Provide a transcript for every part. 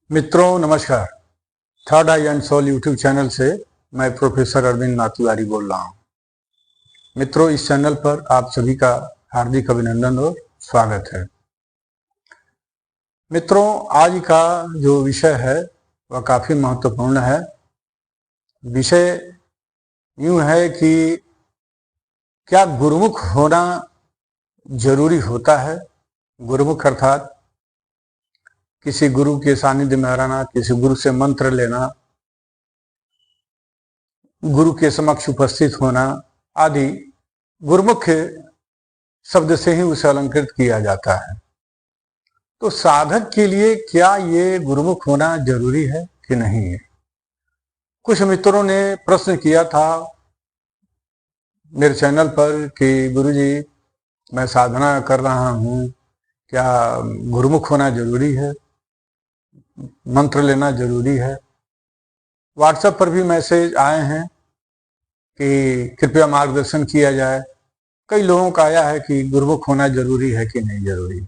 मित्रों नमस्कार। Third eye and soul YouTube channel से मैं प्रोफेसर अरविंद नाथुवारी बोल रहा हूँ। मित्रों, इस चैनल पर आप सभी का हार्दिक अभिनंदन और स्वागत है। मित्रों, आज का जो विषय है वह काफी महत्वपूर्ण है। विषय यूं है कि क्या गुरुमुख होना जरूरी होता है। गुरुमुख अर्थात किसी गुरु के सानिध्य में रहना, किसी गुरु से मंत्र लेना, गुरु के समक्ष उपस्थित होना आदि गुरुमुख शब्द से ही उसे अलंकृत किया जाता है। तो साधक के लिए क्या ये गुरुमुख होना जरूरी है कि नहीं है। कुछ मित्रों ने प्रश्न किया था मेरे चैनल पर कि गुरुजी मैं साधना कर रहा हूँ, क्या गुरुमुख होना जरूरी है, मंत्र लेना जरूरी है। व्हाट्सएप पर भी मैसेज आए हैं कि कृपया मार्गदर्शन किया जाए। कई लोगों का आया है कि गुरुमुख होना जरूरी है कि नहीं जरूरी है।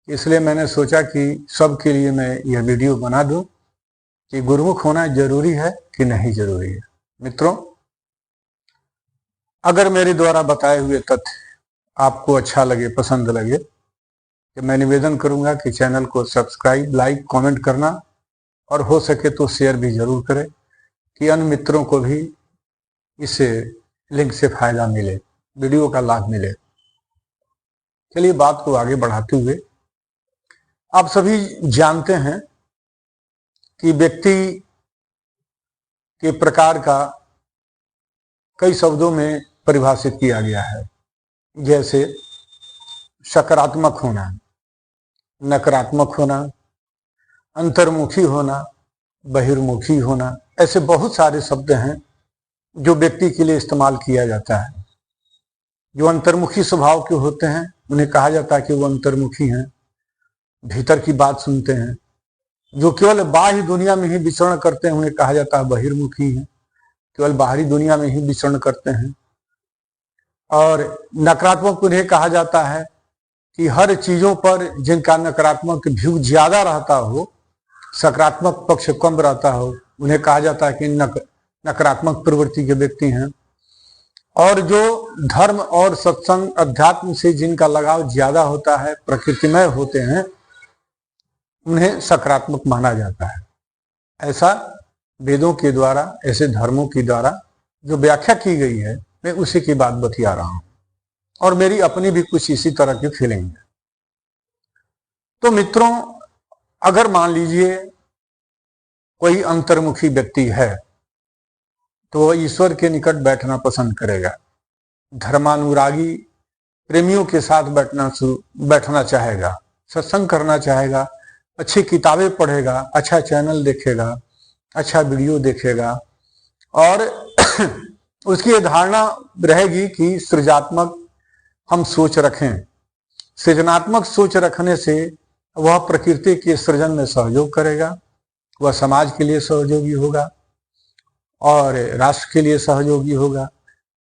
इसलिए मैंने सोचा कि सबके लिए मैं यह वीडियो बना दूं कि गुरुमुख होना जरूरी है कि नहीं जरूरी है। मित्रों, अगर मेरे द्वारा बताए हुए तथ्य आपको अच्छा लगे, पसंद लगे, तो मैं निवेदन करूंगा कि चैनल को सब्सक्राइब, लाइक, कमेंट करना और हो सके तो शेयर भी जरूर करें कि अन्य मित्रों को भी इस लिंक से फायदा मिले, वीडियो का लाभ मिले। चलिए बात को आगे बढ़ाते हुए, आप सभी जानते हैं कि व्यक्ति के प्रकार का कई शब्दों में परिभाषित किया गया है, जैसे सकारात्मक होना, नकारात्मक होना, अंतर्मुखी होना, बहिर्मुखी होना। ऐसे बहुत सारे शब्द हैं जो व्यक्ति के लिए इस्तेमाल किया जाता है। जो अंतर्मुखी स्वभाव के होते हैं उन्हें कहा जाता है कि वो अंतर्मुखी हैं, भीतर की बात सुनते हैं। जो केवल बाह्य दुनिया में ही विचरण करते हैं उन्हें कहा जाता है बहिर्मुखी हैं, केवल बाहरी दुनिया में ही विचरण करते हैं। और नकारात्मक उन्हें कहा जाता है कि हर चीजों पर जिनका नकारात्मक व्यू ज्यादा रहता हो, सकारात्मक पक्ष कम रहता हो, उन्हें कहा जाता है कि नकारात्मक प्रवृत्ति के व्यक्ति हैं। और जो धर्म और सत्संग, अध्यात्म से जिनका लगाव ज्यादा होता है, प्रकृतिमय होते हैं, उन्हें सकारात्मक माना जाता है। ऐसा वेदों के द्वारा, ऐसे धर्मों के द्वारा जो व्याख्या की गई है, मैं उसी की बात बतिया रहा हूं और मेरी अपनी भी कुछ इसी तरह की फीलिंग है। तो मित्रों, अगर मान लीजिए कोई अंतर्मुखी व्यक्ति है तो वह ईश्वर के निकट बैठना पसंद करेगा, धर्मानुरागी प्रेमियों के साथ बैठना चाहेगा, सत्संग करना चाहेगा, अच्छी किताबें पढ़ेगा, अच्छा चैनल देखेगा, अच्छा वीडियो देखेगा और उसकी धारणा रहेगी कि सृजनात्मक हम सोच रखें। सृजनात्मक सोच रखने से वह प्रकृति के सृजन में सहयोग करेगा, वह समाज के लिए सहयोगी होगा और राष्ट्र के लिए सहयोगी होगा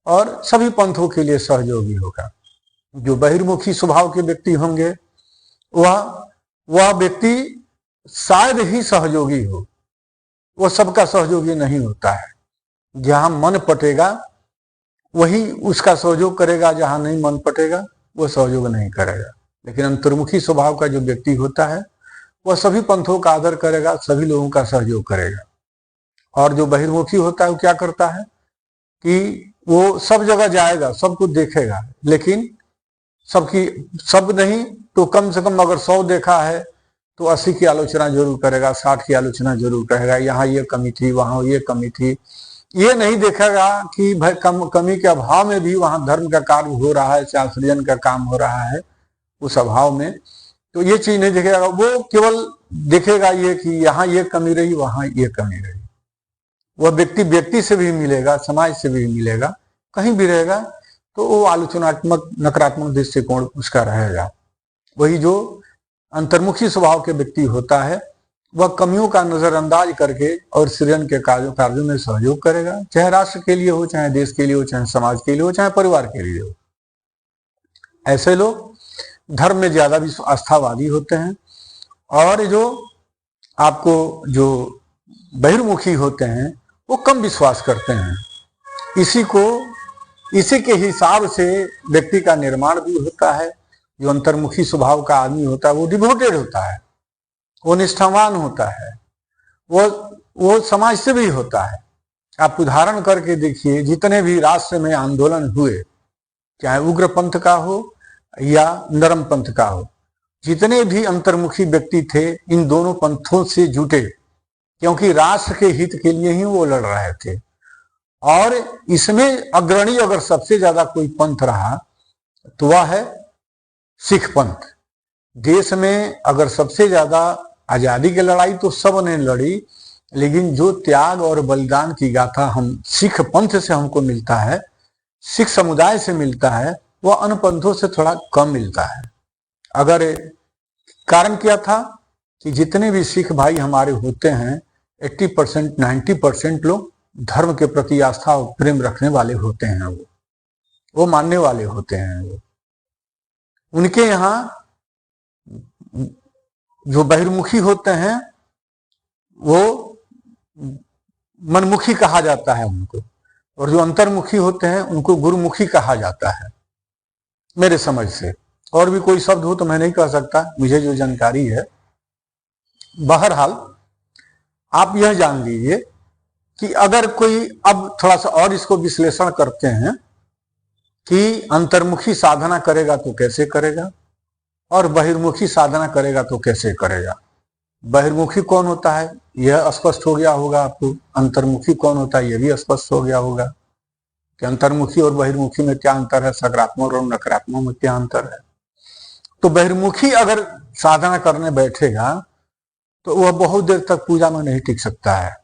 और सभी पंथों के लिए सहयोगी होगा। जो बहिर्मुखी स्वभाव के व्यक्ति होंगे वह व्यक्ति शायद ही सहयोगी हो, वह सबका सहयोगी नहीं होता है। जहां मन पटेगा वही उसका सहयोग करेगा, जहां नहीं मन पटेगा वह सहयोग नहीं करेगा। लेकिन अंतर्मुखी स्वभाव का जो व्यक्ति होता है वह सभी पंथों का आदर करेगा, सभी लोगों का सहयोग करेगा। और जो बहिर्मुखी होता है वो क्या करता है कि वो सब जगह जाएगा, सबको देखेगा, लेकिन सब नहीं तो कम से कम अगर 100 देखा है तो 80 की आलोचना जरूर करेगा, 60 की आलोचना जरूर करेगा। यहाँ ये कमी थी, वहां ये कमी थी। ये नहीं देखेगा कि भाई कमी के अभाव में भी वहां धर्म का कार्य हो रहा है, सृजन का काम हो रहा है उस अभाव में। तो ये चीज नहीं देखेगा, वो केवल देखेगा ये कि यहाँ ये कमी रही, वहां ये कमी रही। वह व्यक्ति से भी मिलेगा, समाज से भी मिलेगा, कहीं भी रहेगा तो वो आलोचनात्मक, नकारात्मक दृष्टिकोण उसका रहेगा। वही जो अंतर्मुखी स्वभाव के व्यक्ति होता है वह कमियों का नजरअंदाज करके और सृजन के कार्यों में सहयोग करेगा, चाहे राष्ट्र के लिए हो, चाहे देश के लिए हो, चाहे समाज के लिए हो, चाहे परिवार के लिए हो। ऐसे लोग धर्म में ज्यादा भी आस्थावादी होते हैं और जो आपको जो बहिर्मुखी होते हैं वो कम विश्वास करते हैं। इसी के हिसाब से व्यक्ति का निर्माण भी होता है। जो अंतर्मुखी स्वभाव का आदमी होता है वो डिवोटेड होता है, वो निष्ठावान होता है, वो समाज से भी होता है। आप उदाहरण करके देखिए, जितने भी राष्ट्र में आंदोलन हुए, चाहे उग्र पंथ का हो या नरम पंथ का हो, जितने भी अंतर्मुखी व्यक्ति थे इन दोनों पंथों से जुटे, क्योंकि राष्ट्र के हित के लिए ही वो लड़ रहे थे। और इसमें अग्रणी अगर सबसे ज्यादा कोई पंथ रहा तो वह है सिख पंथ। देश में अगर सबसे ज्यादा आजादी की लड़ाई तो सब ने लड़ी, लेकिन जो त्याग और बलिदान की गाथा हम सिख पंथ से हमको मिलता है, सिख समुदाय से मिलता है, वह अन्य पंथों से थोड़ा कम मिलता है। अगर कारण क्या था कि जितने भी सिख भाई हमारे होते हैं 80% 90% लोग धर्म के प्रति आस्था और प्रेम रखने वाले होते हैं, वो मानने वाले होते हैं। उनके यहाँ जो बहिर्मुखी होते हैं वो मनमुखी कहा जाता है उनको, और जो अंतर्मुखी होते हैं उनको गुरुमुखी कहा जाता है, मेरे समझ से। और भी कोई शब्द हो तो मैं नहीं कह सकता, मुझे जो जानकारी है। बहरहाल आप यह जान लीजिए कि अगर कोई, अब थोड़ा सा और इसको विश्लेषण करते हैं कि अंतर्मुखी साधना करेगा तो कैसे करेगा और बहिर्मुखी साधना करेगा तो कैसे करेगा। बहिर्मुखी कौन होता है यह स्पष्ट हो गया होगा आपको, अंतर्मुखी कौन होता है यह भी स्पष्ट हो गया होगा कि अंतर्मुखी और बहिर्मुखी में क्या अंतर है, सकारात्मक और नकारात्मक में क्या अंतर है। तो बहिर्मुखी अगर साधना करने बैठेगा तो वह बहुत देर तक पूजा में नहीं टिक सकता है।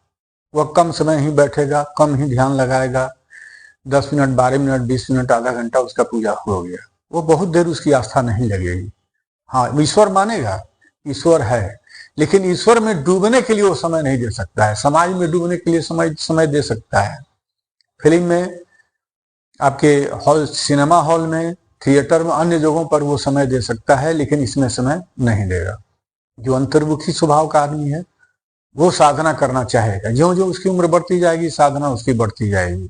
वह कम समय ही बैठेगा, कम ही ध्यान लगाएगा, 10 मिनट 12 मिनट 20 मिनट आधा घंटा उसका पूजा हो गया, वो बहुत देर उसकी आस्था नहीं लगेगी। हाँ, ईश्वर मानेगा, ईश्वर है, लेकिन ईश्वर में डूबने के लिए वो समय नहीं दे सकता है। समाज में डूबने के लिए समय दे सकता है, फिल्म में, आपके हॉल, सिनेमा हॉल में, थिएटर में, अन्य जगहों पर वो समय दे सकता है, लेकिन इसमें समय नहीं देगा। जो अंतर्मुखी स्वभाव का आदमी है वो साधना करना चाहेगा, ज्यों ज्यों उसकी उम्र बढ़ती जाएगी साधना उसकी बढ़ती जाएगी।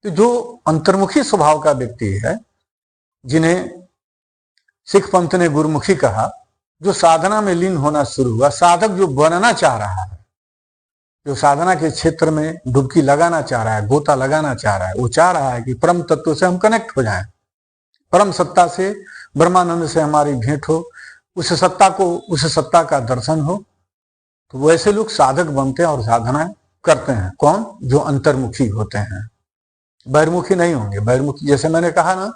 तो जो अंतर्मुखी स्वभाव का व्यक्ति है, जिन्हें सिख पंथ ने गुरुमुखी कहा, जो साधना में लीन होना शुरू हुआ, साधक जो बनना चाह रहा है, जो साधना के क्षेत्र में डुबकी लगाना चाह रहा है, गोता लगाना चाह रहा है, वो चाह रहा है कि परम तत्व से हम कनेक्ट हो जाएं, परम सत्ता से, ब्रह्मानंद से हमारी भेंट हो, उस सत्ता का दर्शन हो, तो वैसे लोग साधक बनते हैं और साधना करते हैं। कौन? जो अंतर्मुखी होते हैं, बहिर्मुखी नहीं होंगे। बहिर्मुखी, जैसे मैंने कहा ना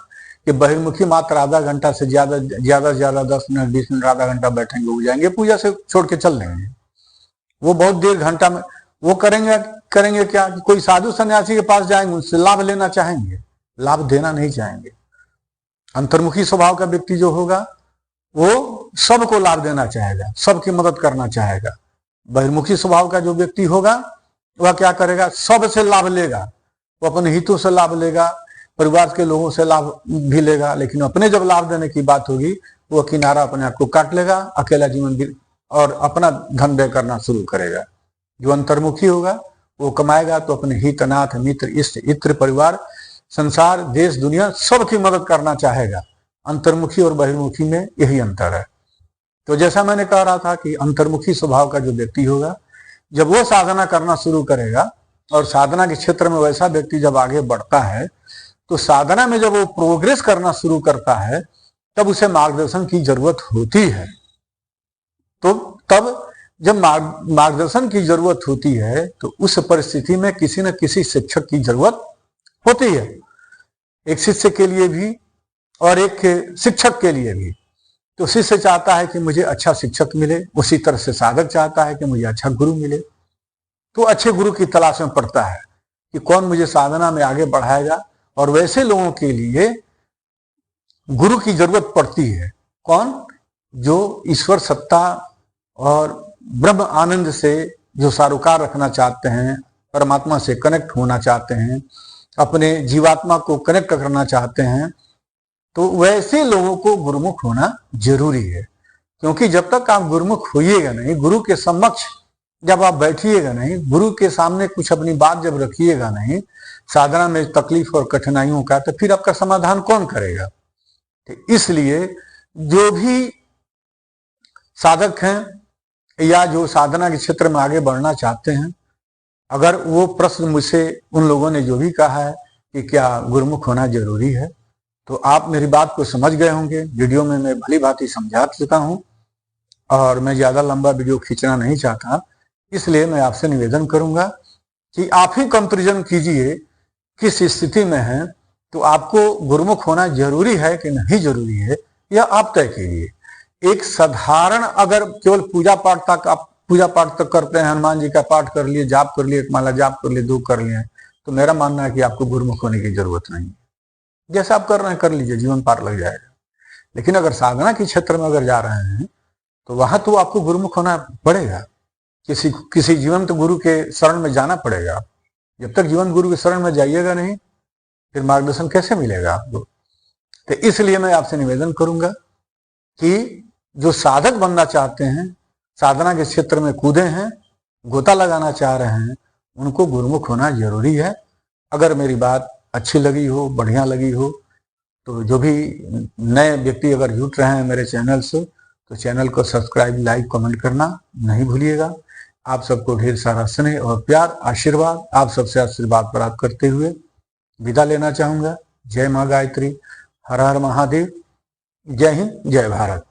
कि बहिर्मुखी मात्र आधा घंटा से ज्यादा से ज्यादा 10 मिनट 20 मिनट आधा घंटा बैठेंगे, हो जाएंगे, पूजा से छोड़ के चल देंगे। वो बहुत देर घंटा में वो करेंगे क्या कि कोई साधु सन्यासी के पास जाएंगे, उससे लाभ लेना चाहेंगे, लाभ देना नहीं चाहेंगे। अंतर्मुखी स्वभाव का व्यक्ति जो होगा वो सबको लाभ देना चाहेगा, सबकी मदद करना चाहेगा। बहिर्मुखी स्वभाव का जो व्यक्ति होगा वह क्या करेगा? सबसे लाभ लेगा, वो अपने हितों से लाभ लेगा, परिवार के लोगों से लाभ भी लेगा, लेकिन अपने जब लाभ देने की बात होगी वो किनारा अपने आप को काट लेगा, अकेला जीवन और अपना धन व्यय करना शुरू करेगा। जो अंतर्मुखी होगा वो कमाएगा तो अपने हित, अनाथ, मित्र, इष्ट, इत्र, परिवार, संसार, देश, दुनिया सबकी मदद करना चाहेगा। अंतर्मुखी और बहिर्मुखी में यही अंतर है। तो जैसा मैंने कह रहा था कि अंतर्मुखी स्वभाव का जो व्यक्ति होगा, जब वो साधना करना शुरू करेगा और साधना के क्षेत्र में वैसा व्यक्ति जब आगे बढ़ता है, तो साधना में जब वो प्रोग्रेस करना शुरू करता है तब उसे मार्गदर्शन की जरूरत होती है। तो तब जब मार्गदर्शन की जरूरत होती है तो उस परिस्थिति में किसी न किसी शिक्षक की जरूरत होती है, एक शिष्य के लिए भी और एक शिक्षक के लिए भी। तो शिष्य चाहता है कि मुझे अच्छा शिक्षक मिले, उसी तरह से साधक चाहता है कि मुझे अच्छा गुरु मिले। तो अच्छे गुरु की तलाश में पड़ता है कि कौन मुझे साधना में आगे बढ़ाएगा, और वैसे लोगों के लिए गुरु की जरूरत पड़ती है। कौन? जो ईश्वर सत्ता और ब्रह्म आनंद से जो सारोकार रखना चाहते हैं, परमात्मा से कनेक्ट होना चाहते हैं, अपने जीवात्मा को कनेक्ट करना चाहते हैं, तो वैसे लोगों को गुरुमुख होना जरूरी है। क्योंकि जब तक आप गुरुमुख होइएगा नहीं, गुरु के समक्ष जब आप बैठिएगा नहीं, गुरु के सामने कुछ अपनी बात जब रखिएगा नहीं, साधना में तकलीफ और कठिनाइयों का, तो फिर आपका समाधान कौन करेगा। तो इसलिए जो भी साधक हैं या जो साधना के क्षेत्र में आगे बढ़ना चाहते हैं, अगर वो प्रश्न मुझसे उन लोगों ने जो भी कहा है कि क्या गुरुमुख होना जरूरी है, तो आप मेरी बात को समझ गए होंगे। वीडियो में मैं भली भांति समझा चुका हूं और मैं ज्यादा लंबा वीडियो खींचना नहीं चाहता, इसलिए मैं आपसे निवेदन करूंगा कि आप ही कंपैरिजन कीजिए किस स्थिति में है, तो आपको गुरुमुख होना जरूरी है कि नहीं जरूरी है, यह आप तय कीजिए। एक साधारण अगर केवल पूजा पाठ तक आप पूजा पाठ तक करते हैं, हनुमान जी का पाठ कर लिए, जाप कर लिए, एक माला जाप कर लिए, 2 कर लिए, तो मेरा मानना है कि आपको गुरुमुख होने की जरूरत नहीं। जैसा आप कर रहे हैं कर लीजिए, जीवन पार लग जाएगा। लेकिन अगर साधना के क्षेत्र में अगर जा रहे हैं तो वहां तो आपको गुरुमुख होना पड़ेगा। किसी जीवंत गुरु के शरण में जाना पड़ेगा। जब तक जीवंत गुरु के शरण में जाइएगा नहीं, फिर मार्गदर्शन कैसे मिलेगा आपको। तो इसलिए मैं आपसे निवेदन करूंगा कि जो साधक बनना चाहते हैं, साधना के क्षेत्र में कूदे हैं, गोता लगाना चाह रहे हैं, उनको गुरुमुख होना जरूरी है। अगर मेरी बात अच्छी लगी हो, बढ़िया लगी हो, तो जो भी नए व्यक्ति अगर जुट रहे हैं मेरे चैनल से, तो चैनल को सब्सक्राइब, लाइक, कमेंट करना नहीं भूलिएगा। आप सबको ढेर सारा स्नेह और प्यार, आशीर्वाद, आप सबसे आशीर्वाद प्राप्त करते हुए विदा लेना चाहूंगा। जय मां गायत्री, हर हर महादेव, जय हिंद, जय भारत।